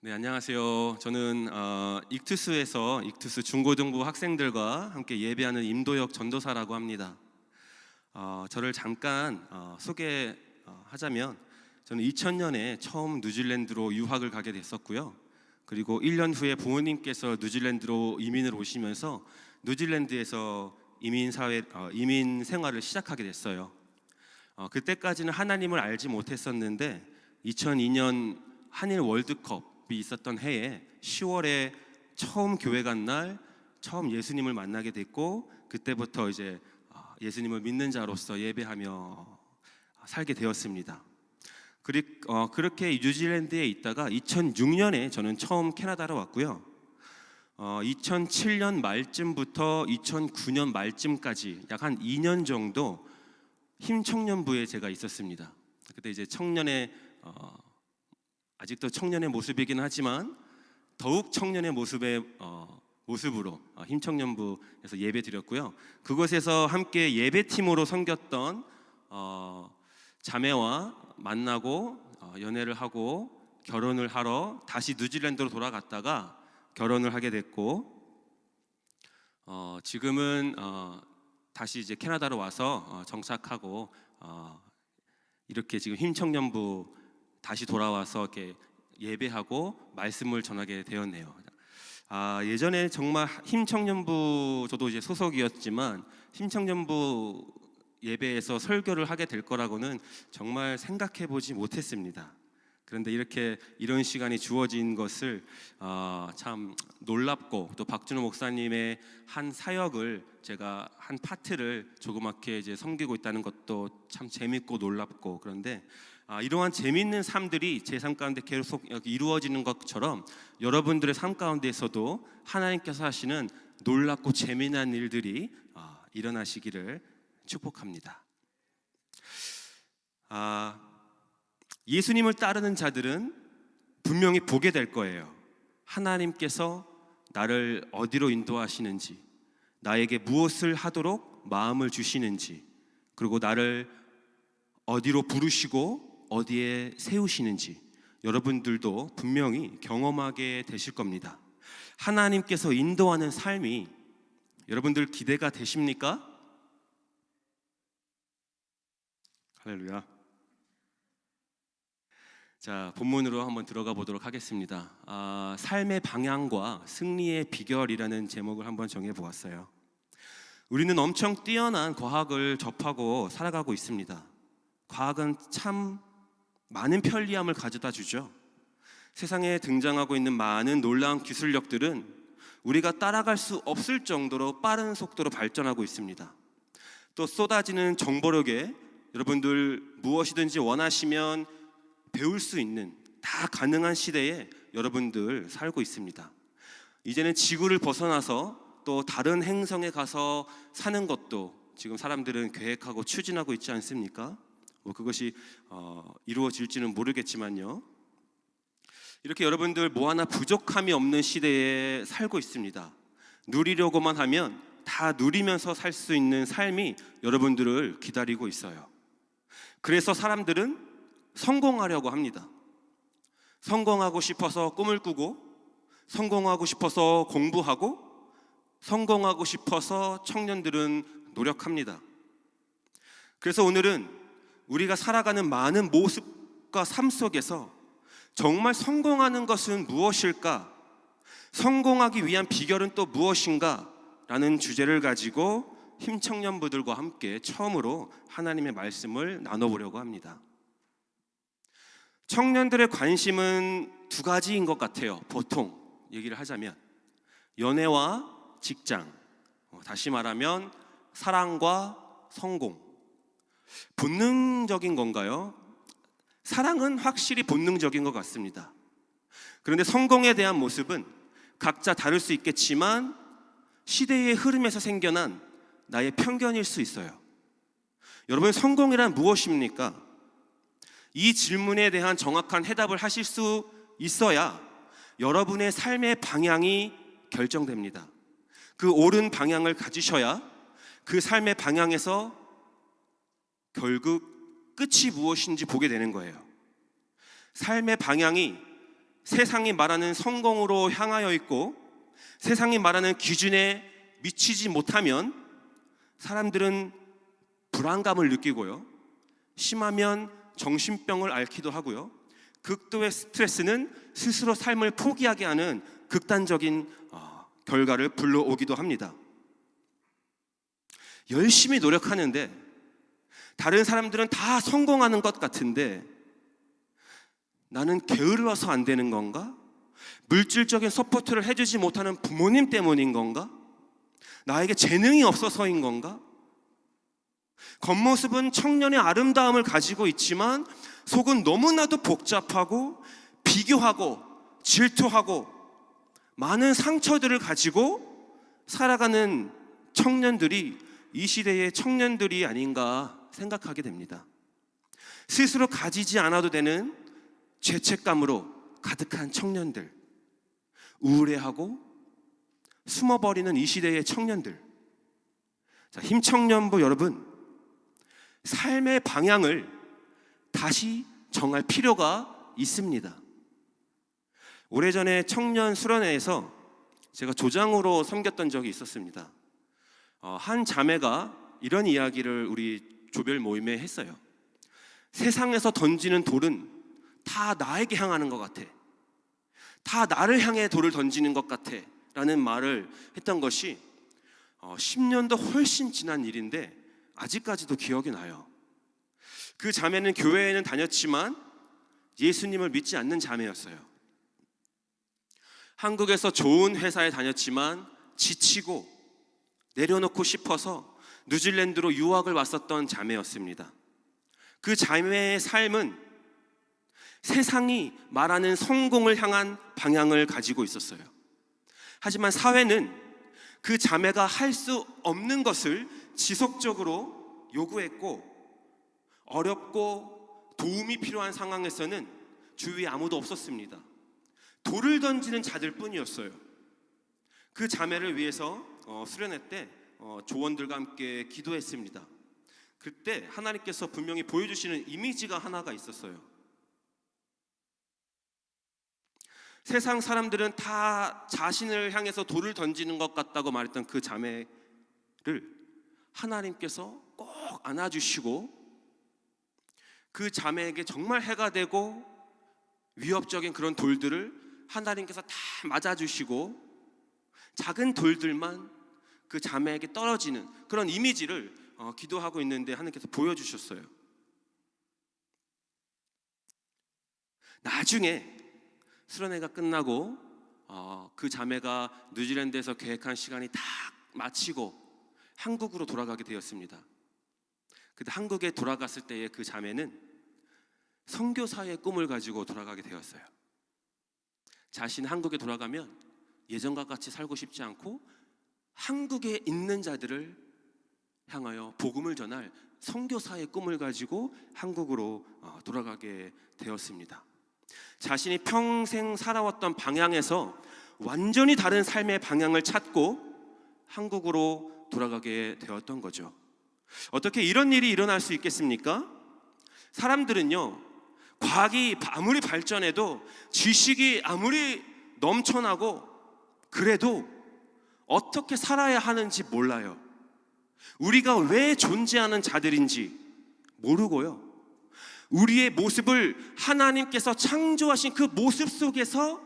네, 안녕하세요. 저는 익투스에서 익투스 중고등부 학생들과 함께 예배하는 임도혁 전도사라고 합니다. 저를 잠깐 소개하자면 저는 2000년에 처음 뉴질랜드로 유학을 가게 됐었고요. 그리고 1년 후에 부모님께서 뉴질랜드로 이민을 오시면서 뉴질랜드에서 이민 생활을 시작하게 됐어요. 그때까지는 하나님을 알지 못했었는데 2002년 한일 월드컵이 있었던 해에 10월에 처음 교회 간 날 처음 예수님을 만나게 됐고, 그때부터 이제 예수님을 믿는 자로서 예배하며 살게 되었습니다. 그렇게 뉴질랜드에 있다가 2006년에 저는 처음 캐나다로 왔고요. 2007년 말쯤부터 2009년 말쯤까지 약 한 2년 정도 힘청년부에 제가 있었습니다. 그때 이제 아직도 청년의 모습이긴 하지만 더욱 청년의 모습으로 힘청년부에서 예배 드렸고요. 그곳에서 함께 예배팀으로 섬겼던 자매와 만나고 연애를 하고 결혼을 하러 다시 뉴질랜드로 돌아갔다가 결혼을 하게 됐고, 지금은 다시 이제 캐나다로 와서 정착하고 이렇게 지금 힘청년부 다시 돌아와서 이렇게 예배하고 말씀을 전하게 되었네요. 예전에 정말 힘청년부, 저도 이제 소속이었지만 힘청년부 예배에서 설교를 하게 될 거라고는 정말 생각해 보지 못했습니다. 그런데 이런 시간이 주어진 것을 참 놀랍고, 또 박준호 목사님의 한 사역을 제가 한 파트를 조그맣게 이제 섬기고 있다는 것도 참 재밌고 놀랍고, 그런데 이러한 재밌는 삶들이 제 삶 가운데 계속 이루어지는 것처럼 여러분들의 삶 가운데에서도 하나님께서 하시는 놀랍고 재미난 일들이 일어나시기를 축복합니다. 예수님을 따르는 자들은 분명히 보게 될 거예요. 하나님께서 나를 어디로 인도하시는지, 나에게 무엇을 하도록 마음을 주시는지, 그리고 나를 어디로 부르시고 어디에 세우시는지 여러분들도 분명히 경험하게 되실 겁니다. 하나님께서 인도하는 삶이 여러분들 기대가 되십니까? 할렐루야. 자, 본문으로 한번 들어가 보도록 하겠습니다. 삶의 방향과 승리의 비결이라는 제목을 한번 정해 보았어요. 우리는 엄청 뛰어난 과학을 접하고 살아가고 있습니다. 과학은 참 많은 편리함을 가져다 주죠. 세상에 등장하고 있는 많은 놀라운 기술력들은 우리가 따라갈 수 없을 정도로 빠른 속도로 발전하고 있습니다. 또 쏟아지는 정보력에 여러분들 무엇이든지 원하시면 배울 수 있는, 다 가능한 시대에 여러분들 살고 있습니다. 이제는 지구를 벗어나서 또 다른 행성에 가서 사는 것도 지금 사람들은 계획하고 추진하고 있지 않습니까? 그것이 이루어질지는 모르겠지만요, 이렇게 여러분들 뭐 하나 부족함이 없는 시대에 살고 있습니다. 누리려고만 하면 다 누리면서 살 수 있는 삶이 여러분들을 기다리고 있어요. 그래서 사람들은 성공하려고 합니다. 성공하고 싶어서 꿈을 꾸고, 성공하고 싶어서 공부하고, 성공하고 싶어서 청년들은 노력합니다. 그래서 오늘은 우리가 살아가는 많은 모습과 삶 속에서 정말 성공하는 것은 무엇일까? 성공하기 위한 비결은 또 무엇인가? 라는 주제를 가지고 힘청년부들과 함께 처음으로 하나님의 말씀을 나눠보려고 합니다. 청년들의 관심은 두 가지인 것 같아요. 보통 얘기를 하자면 연애와 직장, 다시 말하면 사랑과 성공. 본능적인 건가요? 사랑은 확실히 본능적인 것 같습니다. 그런데 성공에 대한 모습은 각자 다를 수 있겠지만 시대의 흐름에서 생겨난 나의 편견일 수 있어요. 여러분, 성공이란 무엇입니까? 이 질문에 대한 정확한 해답을 하실 수 있어야 여러분의 삶의 방향이 결정됩니다. 그 옳은 방향을 가지셔야 그 삶의 방향에서 결국 끝이 무엇인지 보게 되는 거예요. 삶의 방향이 세상이 말하는 성공으로 향하여 있고 세상이 말하는 기준에 미치지 못하면 사람들은 불안감을 느끼고요, 심하면 정신병을 앓기도 하고요, 극도의 스트레스는 스스로 삶을 포기하게 하는 극단적인 결과를 불러오기도 합니다. 열심히 노력하는데 다른 사람들은 다 성공하는 것 같은데 나는 게을러서 안 되는 건가? 물질적인 서포트를 해주지 못하는 부모님 때문인 건가? 나에게 재능이 없어서인 건가? 겉모습은 청년의 아름다움을 가지고 있지만 속은 너무나도 복잡하고 비교하고 질투하고 많은 상처들을 가지고 살아가는 청년들이 이 시대의 청년들이 아닌가 생각하게 됩니다. 스스로 가지지 않아도 되는 죄책감으로 가득한 청년들, 우울해하고 숨어버리는 이 시대의 청년들. 자, 힘청년부 여러분, 삶의 방향을 다시 정할 필요가 있습니다. 오래전에 청년 수련회에서 제가 조장으로 섬겼던 적이 있었습니다. 한 자매가 이런 이야기를 우리 조별 모임에 했어요. 세상에서 던지는 돌은 다 나에게 향하는 것 같아, 다 나를 향해 돌을 던지는 것 같아 라는 말을 했던 것이 10년도 훨씬 지난 일인데 아직까지도 기억이 나요. 그 자매는 교회에는 다녔지만 예수님을 믿지 않는 자매였어요. 한국에서 좋은 회사에 다녔지만 지치고 내려놓고 싶어서 뉴질랜드로 유학을 왔었던 자매였습니다. 그 자매의 삶은 세상이 말하는 성공을 향한 방향을 가지고 있었어요. 하지만 사회는 그 자매가 할 수 없는 것을 지속적으로 요구했고, 어렵고 도움이 필요한 상황에서는 주위에 아무도 없었습니다. 돌을 던지는 자들 뿐이었어요. 그 자매를 위해서 수련회 때 조원들과 함께 기도했습니다. 그때 하나님께서 분명히 보여주시는 이미지가 하나가 있었어요. 세상 사람들은 다 자신을 향해서 돌을 던지는 것 같다고 말했던 그 자매를 하나님께서 꼭 안아주시고 그 자매에게 정말 해가 되고 위협적인 그런 돌들을 하나님께서 다 맞아주시고 작은 돌들만 그 자매에게 떨어지는 그런 이미지를 기도하고 있는데 하나님께서 보여주셨어요. 나중에 수련회가 끝나고 그 자매가 뉴질랜드에서 계획한 시간이 다 마치고 한국으로 돌아가게 되었습니다. 그때 한국에 돌아갔을 때의 그 자매는 선교사의 꿈을 가지고 돌아가게 되었어요. 자신이 한국에 돌아가면 예전과 같이 살고 싶지 않고 한국에 있는 자들을 향하여 복음을 전할 선교사의 꿈을 가지고 한국으로 돌아가게 되었습니다. 자신이 평생 살아왔던 방향에서 완전히 다른 삶의 방향을 찾고 한국으로 돌아가게 되었던 거죠. 어떻게 이런 일이 일어날 수 있겠습니까? 사람들은요, 과학이 아무리 발전해도 지식이 아무리 넘쳐나고 그래도 어떻게 살아야 하는지 몰라요. 우리가 왜 존재하는 자들인지 모르고요, 우리의 모습을 하나님께서 창조하신 그 모습 속에서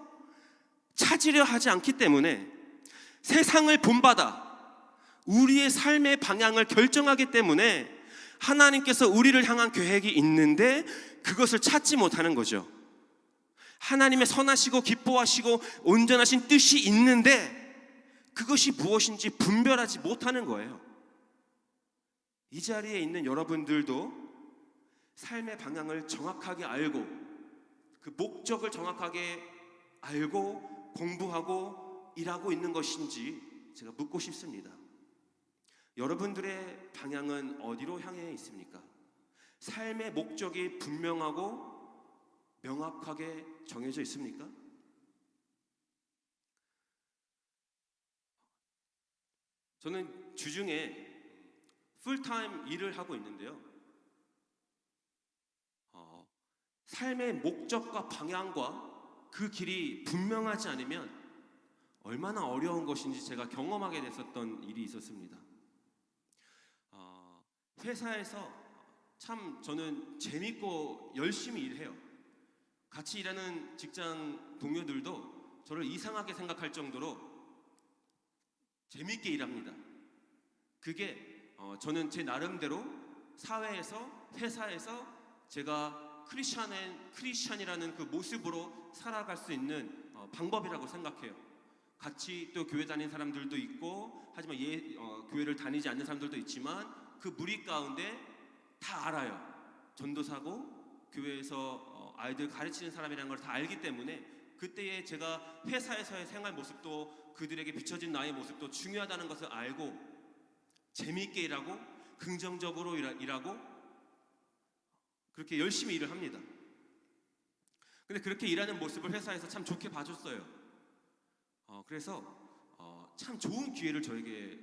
찾으려 하지 않기 때문에 세상을 본받아 우리의 삶의 방향을 결정하기 때문에 하나님께서 우리를 향한 계획이 있는데 그것을 찾지 못하는 거죠. 하나님의 선하시고 기뻐하시고 온전하신 뜻이 있는데 그것이 무엇인지 분별하지 못하는 거예요. 이 자리에 있는 여러분들도 삶의 방향을 정확하게 알고 그 목적을 정확하게 알고 공부하고 일하고 있는 것인지 제가 묻고 싶습니다. 여러분들의 방향은 어디로 향해 있습니까? 삶의 목적이 분명하고 명확하게 정해져 있습니까? 저는 주중에 풀타임 일을 하고 있는데요, 삶의 목적과 방향과 그 길이 분명하지 않으면 얼마나 어려운 것인지 제가 경험하게 됐었던 일이 있었습니다. 회사에서 참 저는 재밌고 열심히 일해요. 같이 일하는 직장 동료들도 저를 이상하게 생각할 정도로 재밌게 일합니다. 그게 저는 제 나름대로 사회에서, 회사에서 제가 크리스찬이라는 그 모습으로 살아갈 수 있는 방법이라고 생각해요. 같이 또 교회 다니는 사람들도 있고, 하지만 교회를 다니지 않는 사람들도 있지만 그 무리 가운데 다 알아요. 전도사고 교회에서 아이들 가르치는 사람이라는 걸 다 알기 때문에 그때의 제가 회사에서의 생활 모습도 그들에게 비춰진 나의 모습도 중요하다는 것을 알고 재미있게 일하고 긍정적으로 일하고 그렇게 열심히 일을 합니다. 근데 그렇게 일하는 모습을 회사에서 참 좋게 봐줬어요. 그래서 참 좋은 기회를 저에게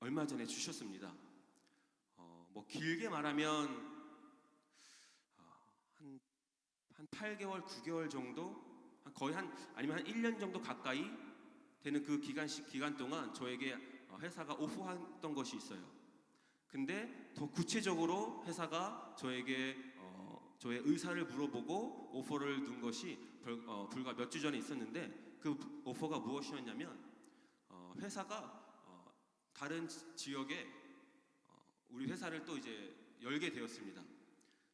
얼마 전에 주셨습니다. 뭐 길게 말하면 한 8개월, 9개월 정도, 아니면 한 1년 정도 가까이 되는 그 기간 동안 저에게 회사가 오퍼했던 것이 있어요. 근데 더 구체적으로 회사가 저에게 저의 의사를 물어보고 오퍼를 둔 것이 불과 몇 주 전에 있었는데 그 오퍼가 무엇이었냐면 회사가 다른 지역에 우리 회사를 또 이제 열게 되었습니다.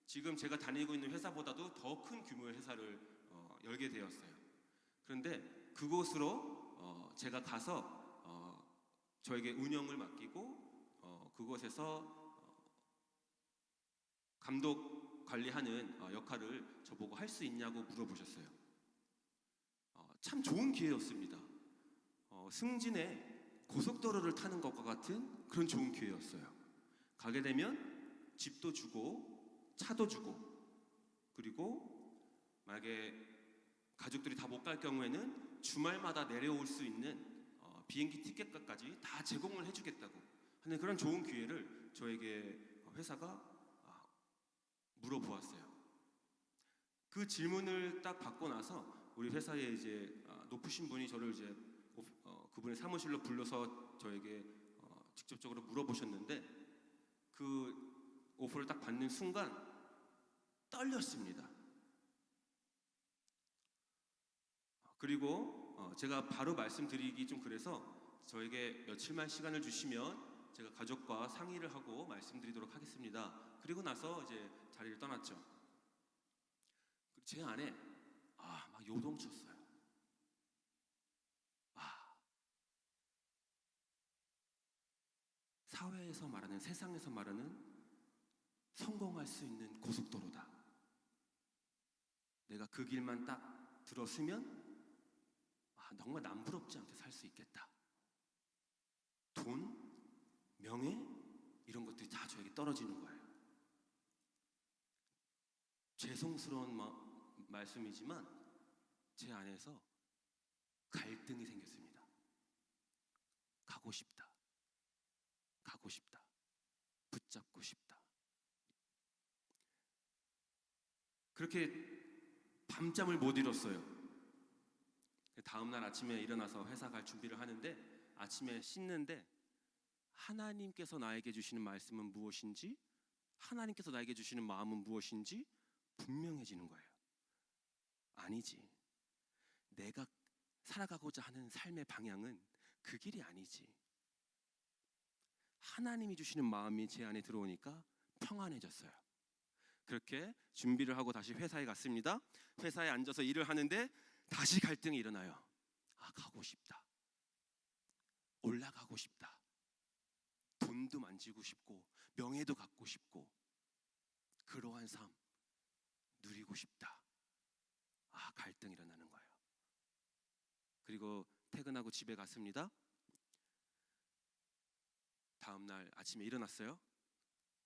지금 제가 다니고 있는 회사보다도 더 큰 규모의 회사를 열게 되었어요. 그런데 그곳으로 제가 가서 저에게 운영을 맡기고 그곳에서 감독 관리하는 역할을 저보고 할 수 있냐고 물어보셨어요. 참 좋은 기회였습니다. 승진에 고속도로를 타는 것과 같은 그런 좋은 기회였어요. 가게 되면 집도 주고 차도 주고 그리고 만약에 가족들이 다 못 갈 경우에는 주말마다 내려올 수 있는 비행기 티켓값까지 다 제공을 해주겠다고 하는 그런 좋은 기회를 저에게 회사가 물어보았어요. 그 질문을 딱 받고 나서 우리 회사에 이제 높으신 분이 저를 이제 그분의 사무실로 불러서 저에게 직접적으로 물어보셨는데 그 오퍼를 딱 받는 순간 떨렸습니다. 그리고 제가 바로 말씀드리기 좀 그래서 저에게 며칠만 시간을 주시면 제가 가족과 상의를 하고 말씀드리도록 하겠습니다. 그리고 나서 이제 자리를 떠났죠. 제 안에 막 요동쳤어요. 사회에서 말하는, 세상에서 말하는 성공할 수 있는 고속도로다. 내가 그 길만 딱 들었으면 정말 남부럽지 않게 살 수 있겠다. 돈, 명예 이런 것들이 다 저에게 떨어지는 거예요. 죄송스러운 말씀이지만 제 안에서 갈등이 생겼습니다. 가고 싶다. 가고 싶다. 붙잡고 싶다. 그렇게 밤잠을 못 이뤘어요. 다음날 아침에 일어나서 회사 갈 준비를 하는데 아침에 씻는데 하나님께서 나에게 주시는 말씀은 무엇인지, 하나님께서 나에게 주시는 마음은 무엇인지 분명해지는 거예요. 아니지. 내가 살아가고자 하는 삶의 방향은 그 길이 아니지. 하나님이 주시는 마음이 제 안에 들어오니까 평안해졌어요. 그렇게 준비를 하고 다시 회사에 갔습니다. 회사에 앉아서 일을 하는데 다시 갈등이 일어나요. 가고 싶다. 올라가고 싶다. 돈도 만지고 싶고 명예도 갖고 싶고 그러한 삶 누리고 싶다. 갈등이 일어나는 거예요. 그리고 퇴근하고 집에 갔습니다. 다음날 아침에 일어났어요.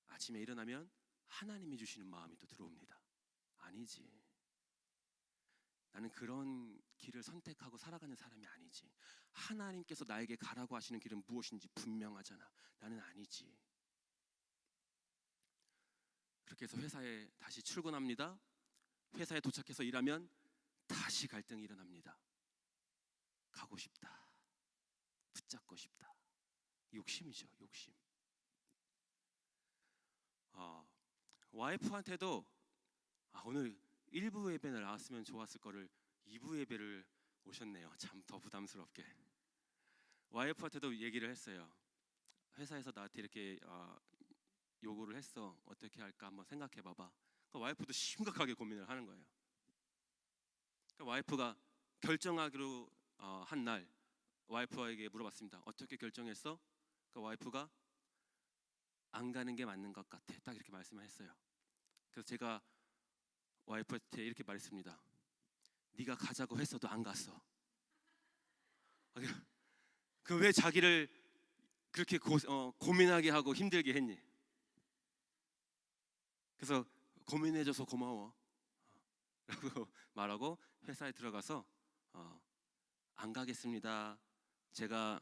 아침에 일어나면 하나님이 주시는 마음이 또 들어옵니다. 아니지. 나는 그런 길을 선택하고 살아가는 사람이 아니지. 하나님께서 나에게 가라고 하시는 길은 무엇인지 분명하잖아. 나는 아니지. 그렇게 해서 회사에 다시 출근합니다. 회사에 도착해서 일하면 다시 갈등이 일어납니다. 가고 싶다, 붙잡고 싶다. 욕심이죠, 욕심. 와이프한테도 오늘 1부 예배를 나왔으면 좋았을 거를 2부 예배를 오셨네요. 참 더 부담스럽게. 와이프한테도 얘기를 했어요. 회사에서 나한테 이렇게 요구를 했어. 어떻게 할까 한번 생각해 봐봐. 그러니까 와이프도 심각하게 고민을 하는 거예요. 그러니까 와이프가 결정하기로 한 날 와이프에게 물어봤습니다. 어떻게 결정했어? 그러니까 와이프가 안 가는 게 맞는 것 같아. 딱 이렇게 말씀을 했어요. 그래서 제가 와이프한테 이렇게 말했습니다. 네가 가자고 했어도 안 갔어. 그 왜 자기를 그렇게 고민하게 하고 힘들게 했니? 그래서 고민해줘서 고마워 라고 말하고 회사에 들어가서 안 가겠습니다. 제가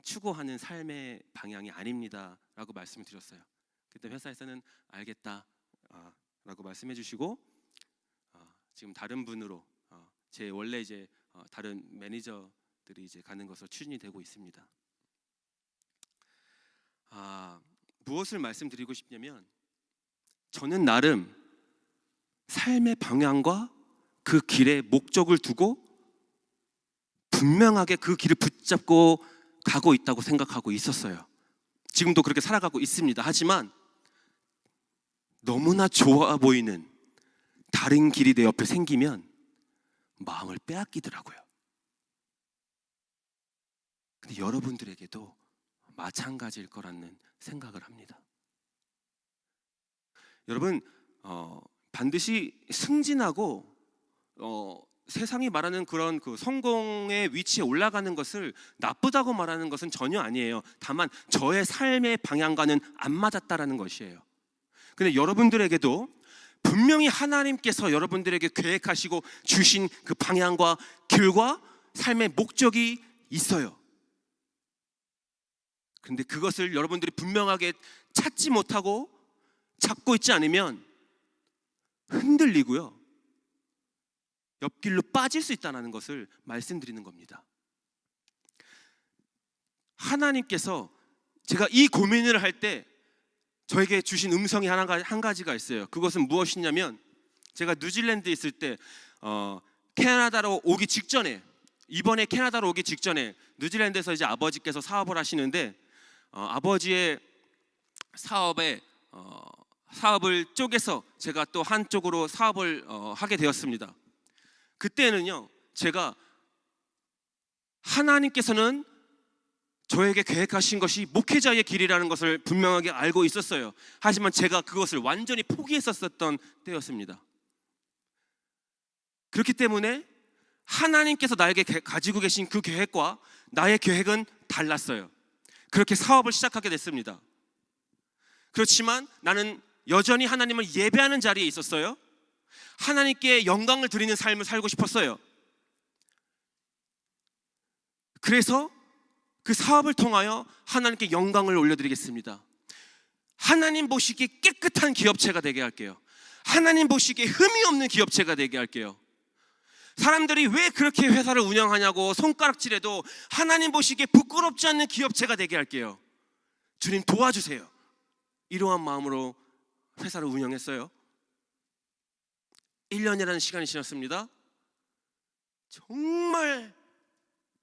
추구하는 삶의 방향이 아닙니다 라고 말씀을 드렸어요. 그때 회사에서는 알겠다 라고 말씀해 주시고 지금 다른 분으로 제 원래 이제 다른 매니저들이 이제 가는 것으로 추진이 되고 있습니다. 무엇을 말씀드리고 싶냐면 저는 나름 삶의 방향과 그 길의 목적을 두고 분명하게 그 길을 붙잡고 가고 있다고 생각하고 있었어요. 지금도 그렇게 살아가고 있습니다. 하지만 너무나 좋아 보이는 다른 길이 내 옆에 생기면 마음을 빼앗기더라고요. 근데 여러분들에게도 마찬가지일 거라는 생각을 합니다. 여러분 반드시 승진하고 세상이 말하는 그런 그 성공의 위치에 올라가는 것을 나쁘다고 말하는 것은 전혀 아니에요. 다만 저의 삶의 방향과는 안 맞았다라는 것이에요. 근데 여러분들에게도 분명히 하나님께서 여러분들에게 계획하시고 주신 그 방향과 길과 삶의 목적이 있어요. 근데 그것을 여러분들이 분명하게 찾지 못하고 잡고 있지 않으면 흔들리고요, 옆길로 빠질 수 있다는 것을 말씀드리는 겁니다. 하나님께서 제가 이 고민을 할 때 저에게 주신 음성이 한 가지가 있어요. 그것은 무엇이냐면 제가 뉴질랜드에 있을 때 캐나다로 오기 직전에, 이번에 캐나다로 오기 직전에 뉴질랜드에서 이제 아버지께서 사업을 하시는데 아버지의 사업을 쪼개서 제가 또 한쪽으로 사업을 하게 되었습니다. 그때는요, 제가 하나님께서는 저에게 계획하신 것이 목회자의 길이라는 것을 분명하게 알고 있었어요. 하지만 제가 그것을 완전히 포기했었던 때였습니다. 그렇기 때문에 하나님께서 나에게 가지고 계신 그 계획과 나의 계획은 달랐어요. 그렇게 사업을 시작하게 됐습니다. 그렇지만 나는 여전히 하나님을 예배하는 자리에 있었어요. 하나님께 영광을 드리는 삶을 살고 싶었어요. 그래서 그 사업을 통하여 하나님께 영광을 올려드리겠습니다. 하나님 보시기에 깨끗한 기업체가 되게 할게요. 하나님 보시기에 흠이 없는 기업체가 되게 할게요. 사람들이 왜 그렇게 회사를 운영하냐고 손가락질해도 하나님 보시기에 부끄럽지 않는 기업체가 되게 할게요. 주님 도와주세요. 이러한 마음으로 회사를 운영했어요. 1년이라는 시간이 지났습니다. 정말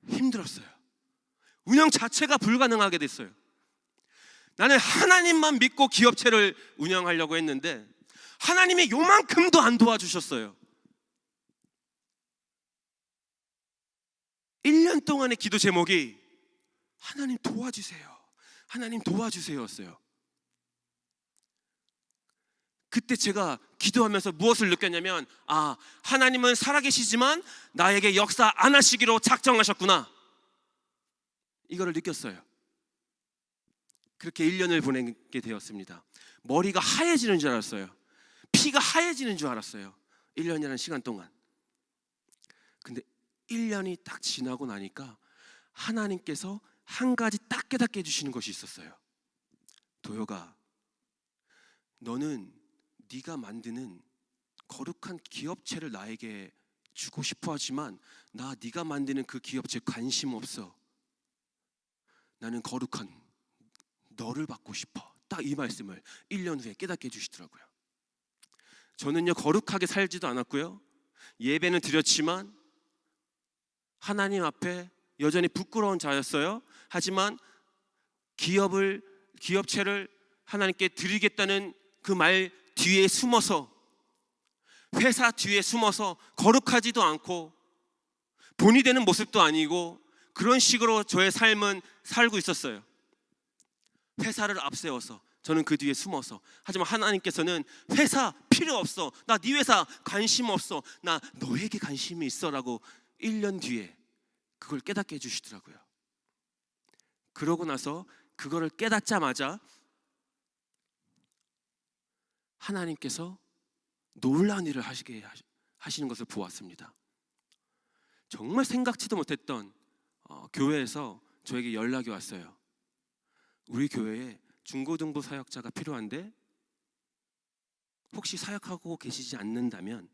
힘들었어요. 운영 자체가 불가능하게 됐어요. 나는 하나님만 믿고 기업체를 운영하려고 했는데 하나님이 요만큼도 안 도와주셨어요. 1년 동안의 기도 제목이 하나님 도와주세요, 하나님 도와주세요였어요. 그때 제가 기도하면서 무엇을 느꼈냐면 하나님은 살아계시지만 나에게 역사 안 하시기로 작정하셨구나, 이거를 느꼈어요. 그렇게 1년을 보내게 되었습니다. 머리가 하얘지는 줄 알았어요. 피가 하얘지는 줄 알았어요. 1년이라는 시간 동안. 근데 1년이 딱 지나고 나니까 하나님께서 한 가지 딱 깨닫게 해주시는 것이 있었어요. 도요가, 너는 네가 만드는 거룩한 기업체를 나에게 주고 싶어 하지만 나 네가 만드는 그 기업체 관심 없어. 나는 거룩한 너를 받고 싶어. 딱 이 말씀을 1년 후에 깨닫게 해주시더라고요. 저는요 거룩하게 살지도 않았고요, 예배는 드렸지만 하나님 앞에 여전히 부끄러운 자였어요. 하지만 기업체를 하나님께 드리겠다는 그 말 뒤에 숨어서, 회사 뒤에 숨어서 거룩하지도 않고 본이 되는 모습도 아니고 그런 식으로 저의 삶은 살고 있었어요. 회사를 앞세워서 저는 그 뒤에 숨어서. 하지만 하나님께서는 회사 필요 없어, 나 네 회사 관심 없어, 나 너에게 관심이 있어라고 1년 뒤에 그걸 깨닫게 해주시더라고요. 그러고 나서 그거를 깨닫자마자 하나님께서 놀라운 일을 하시는 것을 보았습니다. 정말 생각지도 못했던 교회에서 저에게 연락이 왔어요. 우리 교회에 중고등부 사역자가 필요한데 혹시 사역하고 계시지 않는다면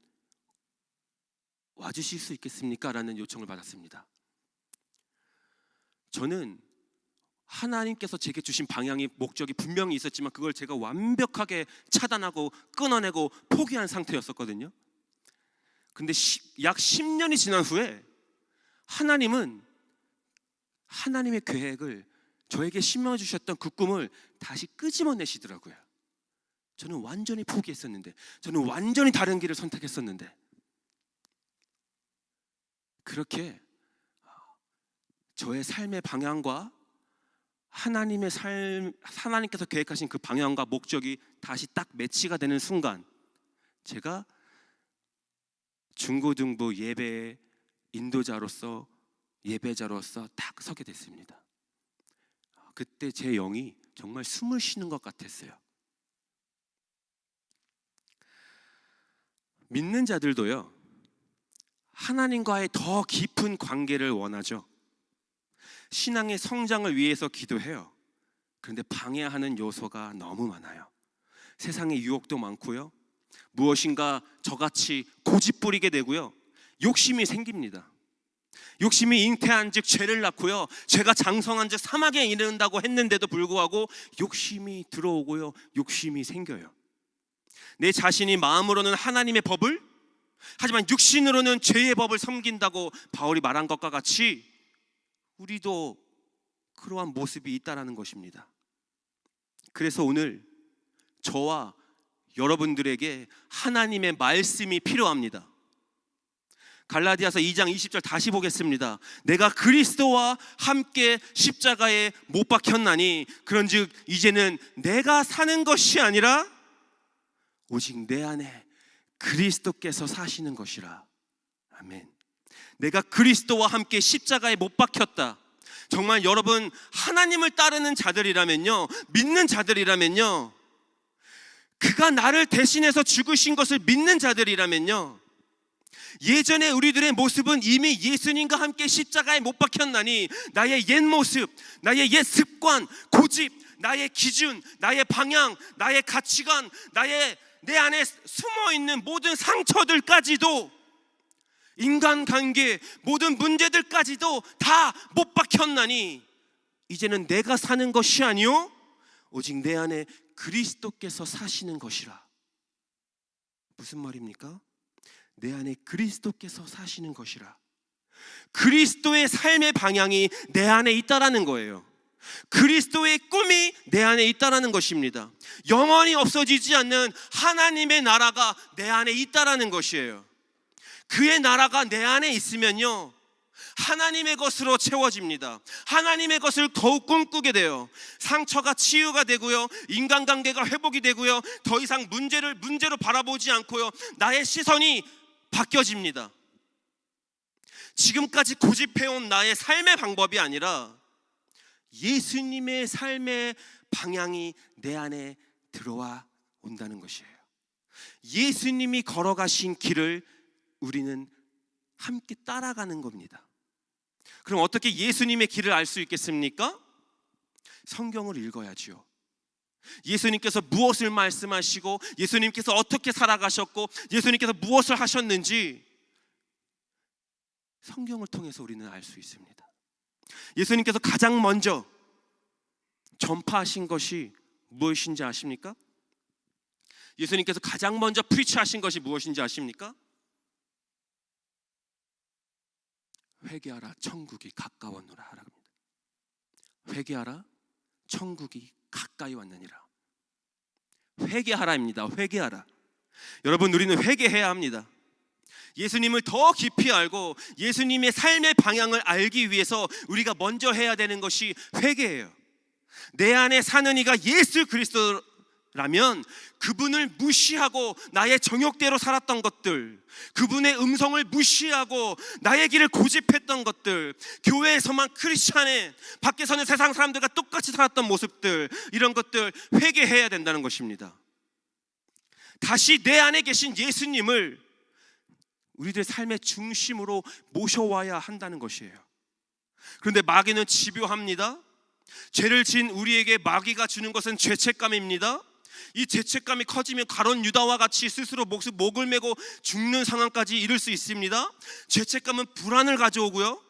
와주실 수 있겠습니까? 라는 요청을 받았습니다. 저는 하나님께서 제게 주신 방향이, 목적이 분명히 있었지만 그걸 제가 완벽하게 차단하고 끊어내고 포기한 상태였었거든요. 근데 약 10년이 지난 후에 하나님은 하나님의 계획을, 저에게 심어주셨던 그 꿈을 다시 끄집어내시더라고요. 저는 완전히 포기했었는데, 저는 완전히 다른 길을 선택했었는데, 그렇게 저의 삶의 방향과 하나님께서 계획하신 그 방향과 목적이 다시 딱 매치가 되는 순간, 제가 중고등부 예배의 인도자로서, 예배자로서 딱 서게 됐습니다. 그때 제 영이 정말 숨을 쉬는 것 같았어요. 믿는 자들도요, 하나님과의 더 깊은 관계를 원하죠. 신앙의 성장을 위해서 기도해요. 그런데 방해하는 요소가 너무 많아요. 세상의 유혹도 많고요, 무엇인가 저같이 고집부리게 되고요, 욕심이 생깁니다. 욕심이 잉태한 즉 죄를 낳고요, 죄가 장성한 즉 사막에 이른다고 했는데도 불구하고 욕심이 들어오고요, 욕심이 생겨요. 내 자신이 마음으로는 하나님의 법을, 하지만 육신으로는 죄의 법을 섬긴다고 바울이 말한 것과 같이 우리도 그러한 모습이 있다라는 것입니다. 그래서 오늘 저와 여러분들에게 하나님의 말씀이 필요합니다. 갈라디아서 2장 20절 다시 보겠습니다. 내가 그리스도와 함께 십자가에 못 박혔나니 그런즉 이제는 내가 사는 것이 아니라 오직 내 안에 그리스도께서 사시는 것이라. 아멘. 내가 그리스도와 함께 십자가에 못 박혔다. 정말 여러분, 하나님을 따르는 자들이라면요, 믿는 자들이라면요, 그가 나를 대신해서 죽으신 것을 믿는 자들이라면요, 예전에 우리들의 모습은 이미 예수님과 함께 십자가에 못 박혔나니 나의 옛 모습, 나의 옛 습관, 고집, 나의 기준, 나의 방향, 나의 가치관, 내 안에 숨어있는 모든 상처들까지도, 인간관계 모든 문제들까지도 다 못 박혔나니 이제는 내가 사는 것이 아니요 오직 내 안에 그리스도께서 사시는 것이라. 무슨 말입니까? 내 안에 그리스도께서 사시는 것이라. 그리스도의 삶의 방향이 내 안에 있다라는 거예요. 그리스도의 꿈이 내 안에 있다라는 것입니다. 영원히 없어지지 않는 하나님의 나라가 내 안에 있다라는 것이에요. 그의 나라가 내 안에 있으면요, 하나님의 것으로 채워집니다. 하나님의 것을 더욱 꿈꾸게 돼요. 상처가 치유가 되고요, 인간관계가 회복이 되고요, 더 이상 문제로 바라보지 않고요, 나의 시선이 바뀌어집니다. 지금까지 고집해온 나의 삶의 방법이 아니라 예수님의 삶의 방향이 내 안에 들어와 온다는 것이에요. 예수님이 걸어가신 길을 우리는 함께 따라가는 겁니다. 그럼 어떻게 예수님의 길을 알 수 있겠습니까? 성경을 읽어야지요. 예수님께서 무엇을 말씀하시고, 예수님께서 어떻게 살아가셨고, 예수님께서 무엇을 하셨는지 성경을 통해서 우리는 알 수 있습니다. 예수님께서 가장 먼저 전파하신 것이 무엇인지 아십니까? 예수님께서 가장 먼저 프리치하신 것이 무엇인지 아십니까? 회개하라, 천국이 가까웠노라 하랍니다. 회개하라, 천국이 가까이 왔느니라. 회개하라입니다. 회개하라. 여러분, 우리는 회개해야 합니다. 예수님을 더 깊이 알고 예수님의 삶의 방향을 알기 위해서 우리가 먼저 해야 되는 것이 회개예요. 내 안에 사는 이가 예수 그리스도라면 그분을 무시하고 나의 정욕대로 살았던 것들, 그분의 음성을 무시하고 나의 길을 고집했던 것들, 교회에서만 크리스찬에 밖에서는 세상 사람들과 똑같이 살았던 모습들, 이런 것들 회개해야 된다는 것입니다. 다시 내 안에 계신 예수님을 우리들의 삶의 중심으로 모셔와야 한다는 것이에요. 그런데 마귀는 집요합니다. 죄를 지은 우리에게 마귀가 주는 것은 죄책감입니다. 이 죄책감이 커지면 가룟 유다와 같이 스스로 목을 메고 죽는 상황까지 이를 수 있습니다. 죄책감은 불안을 가져오고요,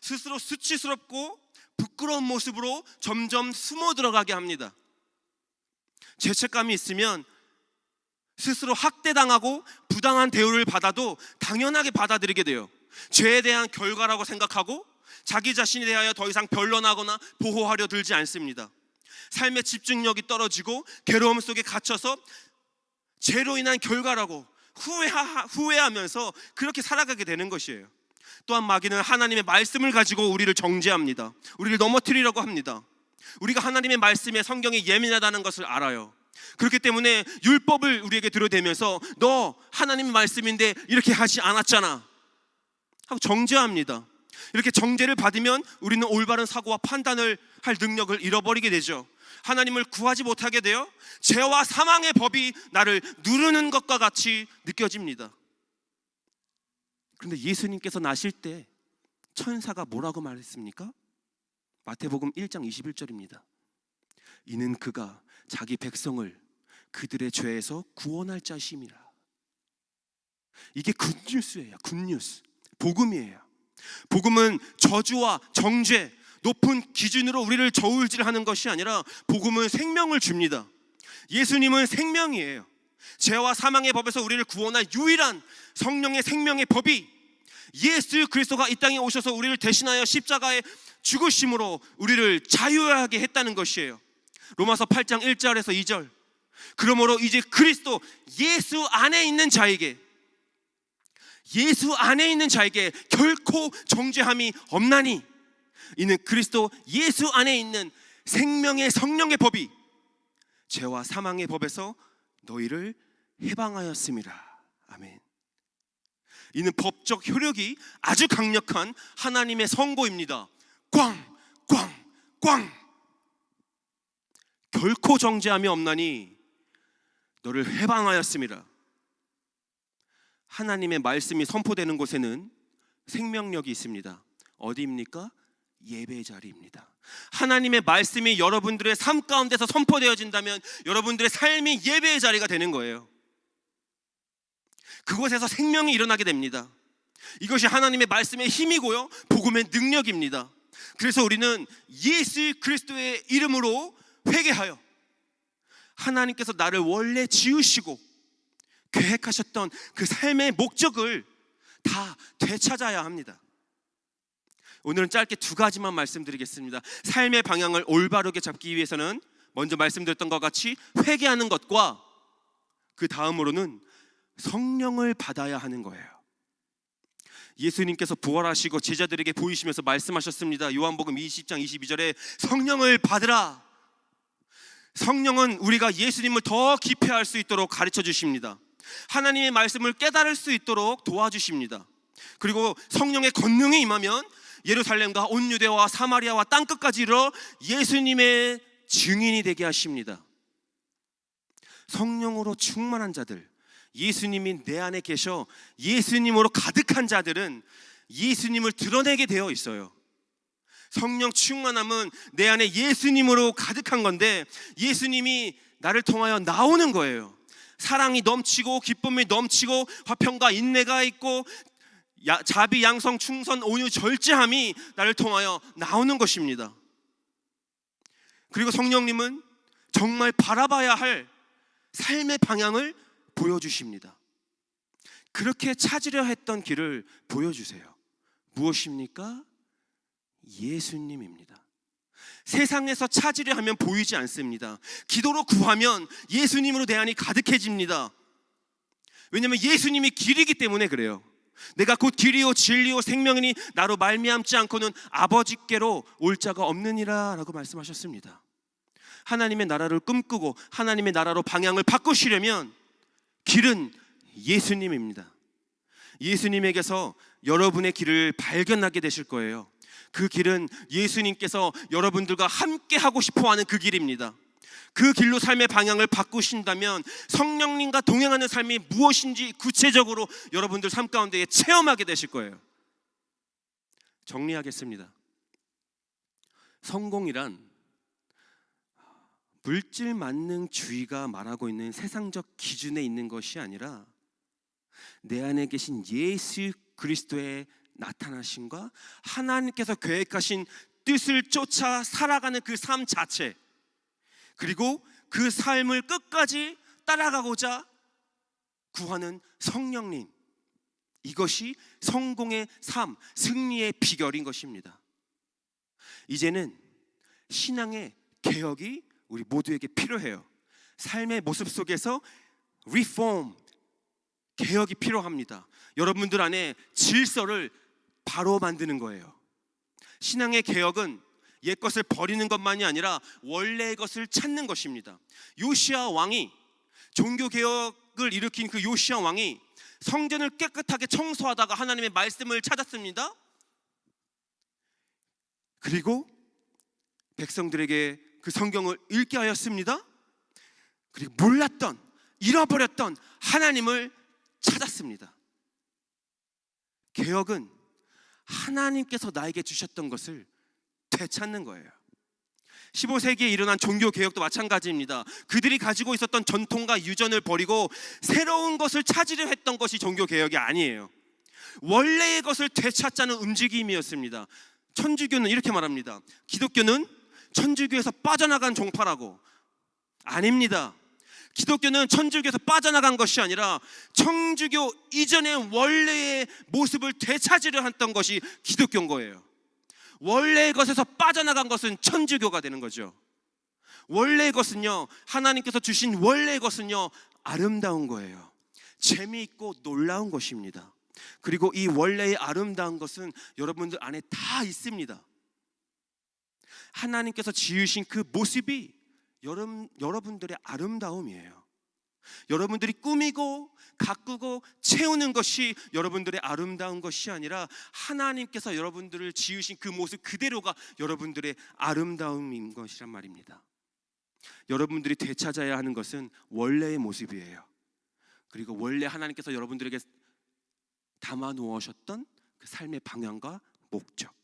스스로 수치스럽고 부끄러운 모습으로 점점 숨어 들어가게 합니다. 죄책감이 있으면 스스로 학대당하고 부당한 대우를 받아도 당연하게 받아들이게 돼요. 죄에 대한 결과라고 생각하고 자기 자신에 대하여 더 이상 변론하거나 보호하려 들지 않습니다. 삶의 집중력이 떨어지고 괴로움 속에 갇혀서 죄로 인한 결과라고 후회하면서 그렇게 살아가게 되는 것이에요. 또한 마귀는 하나님의 말씀을 가지고 우리를 정죄합니다. 우리를 넘어뜨리려고 합니다. 우리가 하나님의 말씀에, 성경에 예민하다는 것을 알아요. 그렇기 때문에 율법을 우리에게 들여대면서 너 하나님의 말씀인데 이렇게 하지 않았잖아 하고 정죄합니다. 이렇게 정죄를 받으면 우리는 올바른 사고와 판단을 할 능력을 잃어버리게 되죠. 하나님을 구하지 못하게 되어 죄와 사망의 법이 나를 누르는 것과 같이 느껴집니다. 그런데 예수님께서 나실 때 천사가 뭐라고 말했습니까? 마태복음 1장 21절입니다. 이는 그가 자기 백성을 그들의 죄에서 구원할 자심이라. 이게 굿뉴스예요. 굿뉴스. 복음이에요. 복음은 저주와 정죄, 높은 기준으로 우리를 저울질하는 것이 아니라 복음은 생명을 줍니다. 예수님은 생명이에요. 죄와 사망의 법에서 우리를 구원할 유일한 성령의 생명의 법이 예수 그리스도가 이 땅에 오셔서 우리를 대신하여 십자가에 죽으심으로 우리를 자유하게 했다는 것이에요. 로마서 8장 1절에서 2절. 그러므로 이제 그리스도 예수 안에 있는 자에게 결코 정죄함이 없나니 이는 그리스도 예수 안에 있는 생명의 성령의 법이 죄와 사망의 법에서 너희를 해방하였음이라. 아멘. 이는 법적 효력이 아주 강력한 하나님의 선고입니다. 꽝! 결코 정죄함이 없나니 너를 해방하였음이라. 하나님의 말씀이 선포되는 곳에는 생명력이 있습니다. 어디입니까? 예배 자리입니다. 하나님의 말씀이 여러분들의 삶 가운데서 선포되어진다면 여러분들의 삶이 예배의 자리가 되는 거예요. 그곳에서 생명이 일어나게 됩니다. 이것이 하나님의 말씀의 힘이고요, 복음의 능력입니다. 그래서 우리는 예수 그리스도의 이름으로 회개하여 하나님께서 나를 원래 지으시고 계획하셨던 그 삶의 목적을 다 되찾아야 합니다. 오늘은 짧게 두 가지만 말씀드리겠습니다. 삶의 방향을 올바르게 잡기 위해서는 먼저 말씀드렸던 것 같이 회개하는 것과 그 다음으로는 성령을 받아야 하는 거예요. 예수님께서 부활하시고 제자들에게 보이시면서 말씀하셨습니다. 요한복음 20장 22절에 성령을 받으라. 성령은 우리가 예수님을 더 깊이 알 수 있도록 가르쳐 주십니다. 하나님의 말씀을 깨달을 수 있도록 도와주십니다. 그리고 성령의 권능이 임하면 예루살렘과 온 유대와 사마리아와 땅끝까지 이르러 예수님의 증인이 되게 하십니다. 성령으로 충만한 자들, 예수님이 내 안에 계셔 예수님으로 가득한 자들은 예수님을 드러내게 되어 있어요. 성령 충만함은 내 안에 예수님으로 가득한 건데 예수님이 나를 통하여 나오는 거예요. 사랑이 넘치고 기쁨이 넘치고 화평과 인내가 있고 자비, 양성, 충성, 온유, 절제함이 나를 통하여 나오는 것입니다. 그리고 성령님은 정말 바라봐야 할 삶의 방향을 보여주십니다. 그렇게 찾으려 했던 길을 보여주세요. 무엇입니까? 예수님입니다. 세상에서 찾으려 하면 보이지 않습니다. 기도로 구하면 예수님으로 내 안이 가득해집니다. 왜냐하면 예수님이 길이기 때문에 그래요. 내가 곧 길이요 진리요 생명이니 나로 말미암지 않고는 아버지께로 올 자가 없느니라 라고 말씀하셨습니다. 하나님의 나라를 꿈꾸고 하나님의 나라로 방향을 바꾸시려면 길은 예수님입니다. 예수님에게서 여러분의 길을 발견하게 되실 거예요. 그 길은 예수님께서 여러분들과 함께 하고 싶어하는 그 길입니다. 그 길로 삶의 방향을 바꾸신다면 성령님과 동행하는 삶이 무엇인지 구체적으로 여러분들 삶 가운데 체험하게 되실 거예요. 정리하겠습니다. 성공이란 물질 만능주의가 말하고 있는 세상적 기준에 있는 것이 아니라 내 안에 계신 예수 그리스도의 나타나심과 하나님께서 계획하신 뜻을 쫓아 살아가는 그 삶 자체, 그리고 그 삶을 끝까지 따라가고자 구하는 성령님, 이것이 성공의 삶, 승리의 비결인 것입니다. 이제는 신앙의 개혁이 우리 모두에게 필요해요. 삶의 모습 속에서 리폼, 개혁이 필요합니다. 여러분들 안에 질서를 바로 만드는 거예요. 신앙의 개혁은 옛 것을 버리는 것만이 아니라 원래의 것을 찾는 것입니다. 요시야 왕이, 종교 개혁을 일으킨 그 요시야 왕이 성전을 깨끗하게 청소하다가 하나님의 말씀을 찾았습니다. 그리고 백성들에게 그 성경을 읽게 하였습니다. 그리고 몰랐던, 잃어버렸던 하나님을 찾았습니다. 개혁은 하나님께서 나에게 주셨던 것을 되찾는 거예요. 15세기에 일어난 종교개혁도 마찬가지입니다. 그들이 가지고 있었던 전통과 유전을 버리고 새로운 것을 찾으려 했던 것이 종교개혁이 아니에요. 원래의 것을 되찾자는 움직임이었습니다. 천주교는 이렇게 말합니다. 기독교는 천주교에서 빠져나간 종파라고. 아닙니다. 기독교는 천주교에서 빠져나간 것이 아니라 천주교 이전의 원래의 모습을 되찾으려 했던 것이 기독교인 거예요. 원래의 것에서 빠져나간 것은 천주교가 되는 거죠. 원래의 것은요, 하나님께서 주신 원래의 것은요, 아름다운 거예요. 재미있고 놀라운 것입니다. 그리고 이 원래의 아름다운 것은 여러분들 안에 다 있습니다. 하나님께서 지으신 그 모습이 여러분들의 아름다움이에요. 여러분들이 꾸미고 가꾸고 채우는 것이 여러분들의 아름다운 것이 아니라 하나님께서 여러분들을 지으신 그 모습 그대로가 여러분들의 아름다움인 것이란 말입니다. 여러분들이 되찾아야 하는 것은 원래의 모습이에요. 그리고 원래 하나님께서 여러분들에게 담아 놓으셨던 그 삶의 방향과 목적,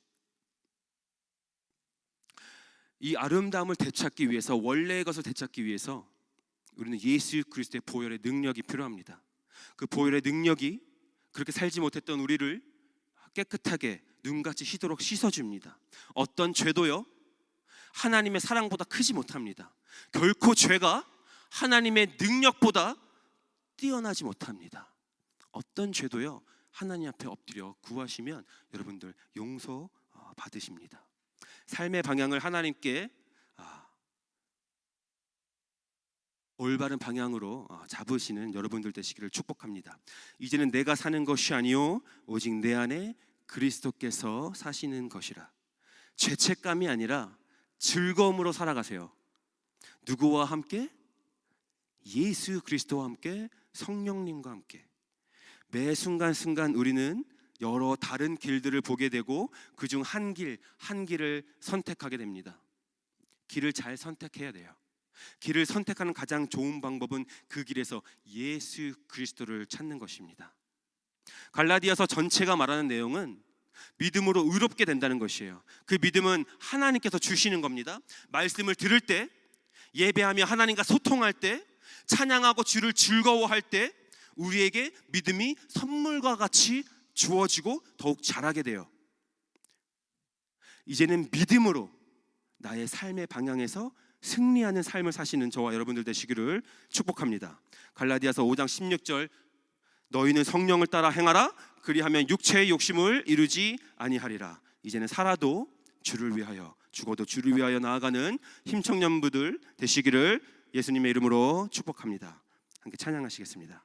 이 아름다움을 되찾기 위해서, 원래의 것을 되찾기 위해서 우리는 예수 그리스도의 보혈의 능력이 필요합니다. 그 보혈의 능력이 그렇게 살지 못했던 우리를 깨끗하게 눈같이 희도록 씻어줍니다. 어떤 죄도요, 하나님의 사랑보다 크지 못합니다. 결코 죄가 하나님의 능력보다 뛰어나지 못합니다. 어떤 죄도요, 하나님 앞에 엎드려 구하시면 여러분들 용서 받으십니다. 삶의 방향을 하나님께 올바른 방향으로 잡으시는 여러분들 되시기를 축복합니다. 이제는 내가 사는 것이 아니요 오직 내 안에 그리스도께서 사시는 것이라. 죄책감이 아니라 즐거움으로 살아가세요. 누구와 함께? 예수 그리스도와 함께, 성령님과 함께. 매 순간순간 우리는 여러 다른 길들을 보게 되고 그중 한 길을 선택하게 됩니다. 길을 잘 선택해야 돼요. 길을 선택하는 가장 좋은 방법은 그 길에서 예수 그리스도를 찾는 것입니다. 갈라디아서 전체가 말하는 내용은 믿음으로 의롭게 된다는 것이에요. 그 믿음은 하나님께서 주시는 겁니다. 말씀을 들을 때, 예배하며 하나님과 소통할 때, 찬양하고 주를 즐거워할 때 우리에게 믿음이 선물과 같이 주어지고 더욱 자라게 돼요. 이제는 믿음으로 나의 삶의 방향에서 승리하는 삶을 사시는 저와 여러분들 되시기를 축복합니다. 갈라디아서 5장 16절, 너희는 성령을 따라 행하라. 그리하면 육체의 욕심을 이루지 아니하리라. 이제는 살아도 주를 위하여, 죽어도 주를 위하여 나아가는 힘청년부들 되시기를 예수님의 이름으로 축복합니다. 함께 찬양하시겠습니다.